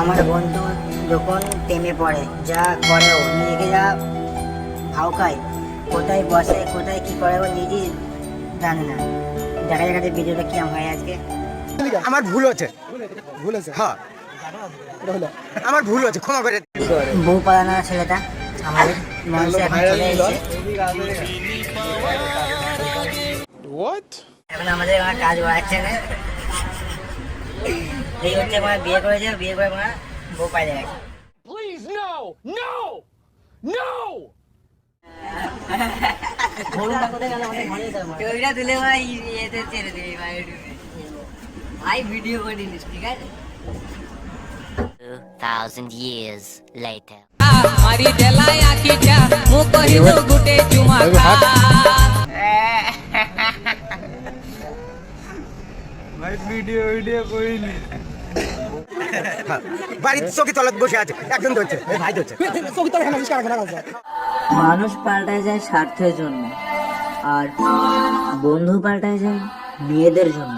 আমার বন্ধু যখন প্রেমে পড়ে যা করে ও নিজেকে যা ভাউকায়, কোথায় বসে কোথায় কি করে ও নিজেই জানে না। দেখা যাক ভিডিওটা কি হয় আজকে। আমার ভুল হচ্ছে, হ্যাঁ আমার ভুল হচ্ছে, ক্ষমা করে। বউ পালানো ছেলেটা আমাদের মঞ্চে এখন চলে এসেছে। এখন আমাদের আমার কাজ বাড়াচ্ছে না। এই হচ্ছে আমার বিয়ে করেছে, বিয়ে করে আমার বউ পাইলে গেছে। ওইটা তুলে ভাই ইয়েতে ছেড়ে দিবি ভাই, ভাই ভিডিও করে নিস, ঠিক আছে? 2000 years later. मारी जलाया की क्या मुख हिंदू गुटे चुमा ভাই ভিডিও করিনি। বাড়ির চৌকি তলায় বসে আছে, একজন ধরছে, ভাই ধরছে। মানুষ পাল্টায় যায় স্বার্থের জন্য, আর বন্ধু পাল্টায় যায় মেয়েদের জন্য।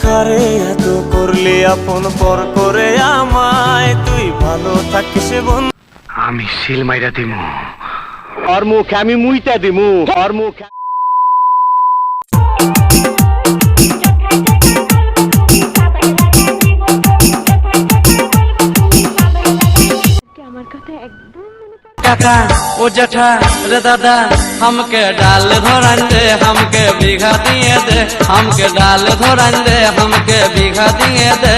কারে এত করলি আপন পর করে আমায়, তুই ভালো থাকিস বন্ধু। আমি সিল মাইরা দিমু, ওর মুখ আমি মুইতা দিমু, ওর মুখ। काका ओ जठा रे दादा हमके डाल धोरन दे, हमके बीघा दिए दे, हमके डाल धोरन दे, हमके बीघा दिए दे।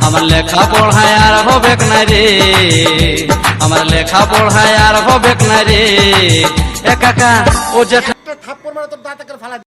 हमर लेखा पढ़ा यार हो बेक ना रे, हमर लेखा पढ़ा यार हो बेक ना रे। ए काका ओ जठा